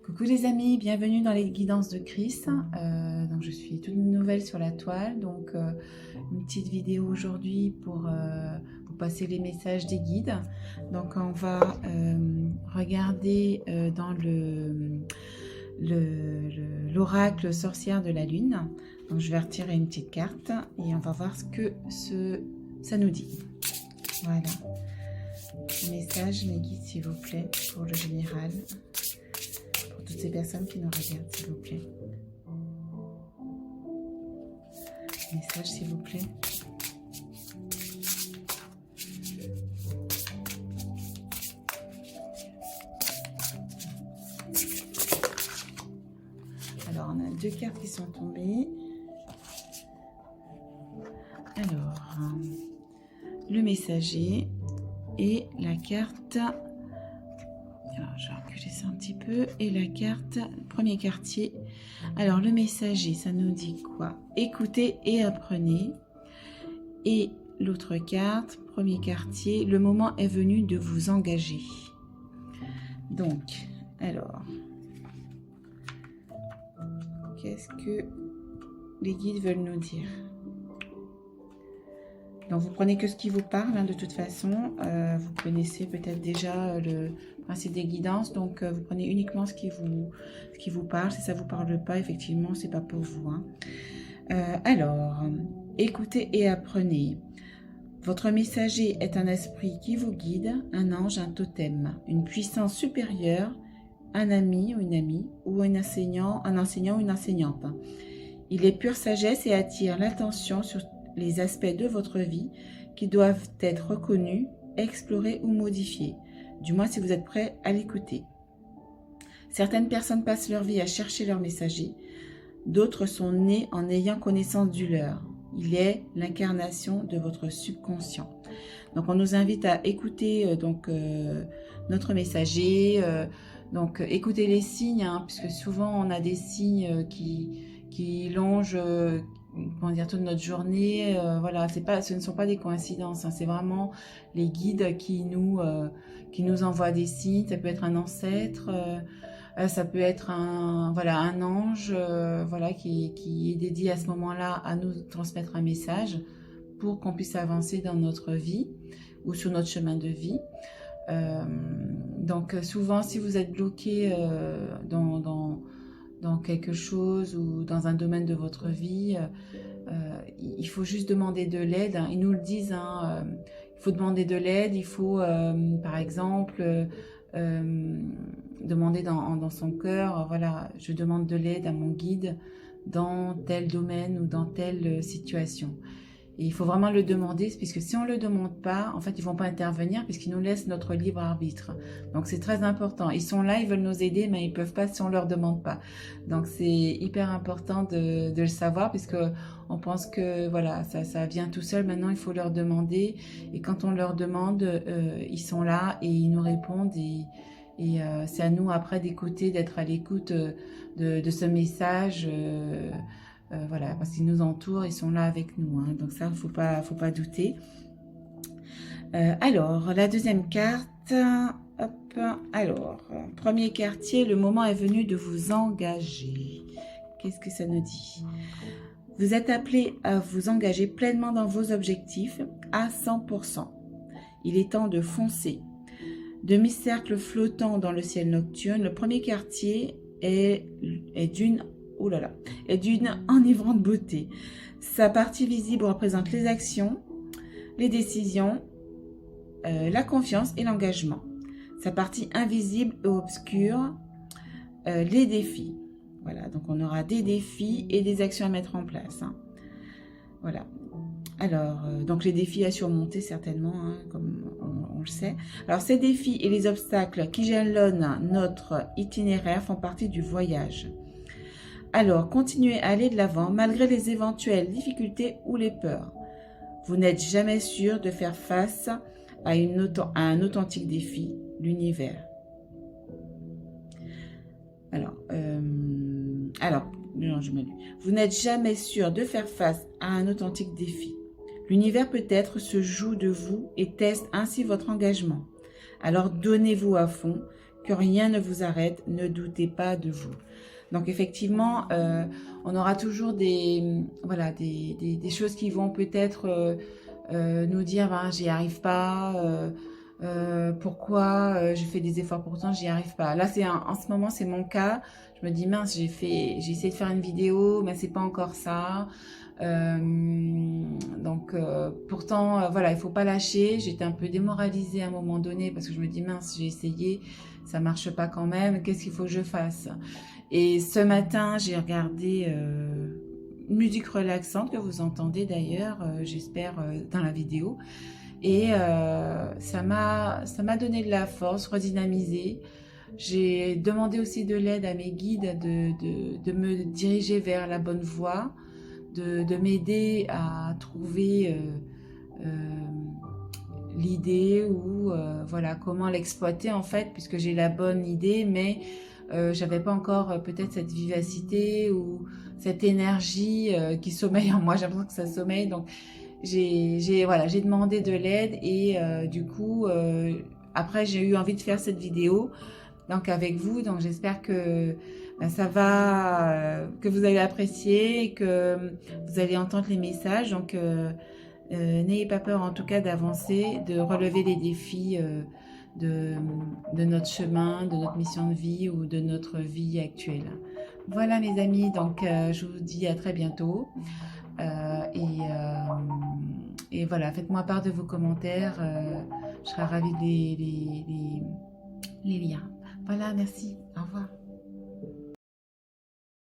Coucou les amis, bienvenue dans les guidances de Chris. Donc je suis toute nouvelle sur la toile, donc une petite vidéo aujourd'hui pour vous passer les messages des guides. Donc on va regarder dans l'oracle sorcière de la lune. Donc je vais retirer une petite carte et on va voir ce que ça nous dit. Voilà. Message, mes guides s'il vous plaît, pour le général. Toutes ces personnes qui nous regardent, s'il vous plaît. Message, s'il vous plaît. Alors, on a deux cartes qui sont tombées. Alors, le messager et la carte... Alors, je vais reculer ça un petit peu. Et la carte, premier quartier. Alors, le messager, ça nous dit quoi? Écoutez et apprenez. Et l'autre carte, premier quartier, le moment est venu de vous engager. Donc, alors, qu'est-ce que les guides veulent nous dire? Donc, vous prenez que ce qui vous parle, hein, de toute façon. Vous connaissez peut-être déjà le principe des guidances. Donc, vous prenez uniquement ce qui vous parle. Si ça ne vous parle pas, effectivement, ce n'est pas pour vous. Hein. Alors, écoutez et apprenez. Votre messager est un esprit qui vous guide, un ange, un totem, une puissance supérieure, un ami ou une amie, ou un enseignant ou une enseignante. Il est pure sagesse et attire l'attention sur les aspects de votre vie qui doivent être reconnus, explorés ou modifiés, du moins si vous êtes prêt à l'écouter. Certaines personnes passent leur vie à chercher leur messager, d'autres sont nées en ayant connaissance du leur. Il est l'incarnation de votre subconscient. Donc on nous invite à écouter notre messager, écouter les signes, hein, puisque souvent on a des signes qui longent toute notre journée. Voilà, ce ne sont pas des coïncidences, hein, c'est vraiment les guides qui nous envoient des signes. Ça peut être un ancêtre, ça peut être un ange qui est dédié à ce moment-là à nous transmettre un message pour qu'on puisse avancer dans notre vie ou sur notre chemin de vie. Donc souvent, si vous êtes bloqué dans quelque chose ou dans un domaine de votre vie, il faut juste demander de l'aide. Ils nous le disent, hein, il faut demander de l'aide, il faut par exemple demander dans son cœur, voilà, je demande de l'aide à mon guide dans tel domaine ou dans telle situation. Et il faut vraiment le demander, puisque si on ne le demande pas, en fait, ils ne vont pas intervenir, puisqu'ils nous laissent notre libre arbitre. Donc, c'est très important. Ils sont là, ils veulent nous aider, mais ils ne peuvent pas si on ne leur demande pas. Donc, c'est hyper important de le savoir, puisqu'on pense que voilà, ça vient tout seul. Maintenant, il faut leur demander. Et quand on leur demande, ils sont là et ils nous répondent. Et c'est à nous, après, d'écouter, d'être à l'écoute de ce message. Voilà, parce qu'ils nous entourent, ils sont là avec nous, hein, donc ça, faut pas douter. Alors, la deuxième carte, hop, alors, premier quartier, le moment est venu de vous engager. Qu'est-ce que ça nous dit? Vous êtes appelé à vous engager pleinement dans vos objectifs à 100%. Il est temps de foncer. Demi-cercle flottant dans le ciel nocturne, le premier quartier est d'une enivrante beauté. Sa partie visible représente les actions, les décisions, la confiance et l'engagement. Sa partie invisible et obscure, les défis. Voilà, donc on aura des défis et des actions à mettre en place. Hein. Voilà. Alors, donc les défis à surmonter certainement, hein, comme on le sait. Alors, ces défis et les obstacles qui jalonnent notre itinéraire font partie du voyage. Alors, continuez à aller de l'avant malgré les éventuelles difficultés ou les peurs. Vous n'êtes jamais sûr de faire face à un authentique défi, l'univers. Vous n'êtes jamais sûr de faire face à un authentique défi. L'univers peut-être se joue de vous et teste ainsi votre engagement. Alors donnez-vous à fond, que rien ne vous arrête, ne doutez pas de vous. Donc effectivement, on aura toujours voilà, des choses qui vont peut-être nous dire ben, j'y arrive pas, pourquoi je fais des efforts pourtant j'y arrive pas. Là en ce moment c'est mon cas. Je me dis mince, j'ai essayé de faire une vidéo mais c'est pas encore ça. Pourtant voilà, il faut pas lâcher. J'étais un peu démoralisée à un moment donné parce que je me dis mince, j'ai essayé, ça marche pas quand même, qu'est-ce qu'il faut que je fasse? Et ce matin j'ai regardé une musique relaxante que vous entendez d'ailleurs, j'espère, dans la vidéo. Et ça m'a donné de la force, redynamisé. J'ai demandé aussi de l'aide à mes guides de me diriger vers la bonne voie, de m'aider à trouver l'idée ou voilà, comment l'exploiter en fait, puisque j'ai la bonne idée, mais j'avais pas encore peut-être cette vivacité ou cette énergie qui sommeille en moi. J'ai l'impression que ça sommeille, donc voilà, j'ai demandé de l'aide et du coup, après j'ai eu envie de faire cette vidéo donc avec vous. Donc j'espère que ben, ça va, que vous allez apprécier et que vous allez entendre les messages. Donc n'ayez pas peur en tout cas d'avancer, de relever les défis de notre chemin, de notre mission de vie ou de notre vie actuelle. Voilà mes amis, donc je vous dis à très bientôt. Et voilà, faites-moi part de vos commentaires. Je serai ravie de les lire. Voilà, merci. Au revoir.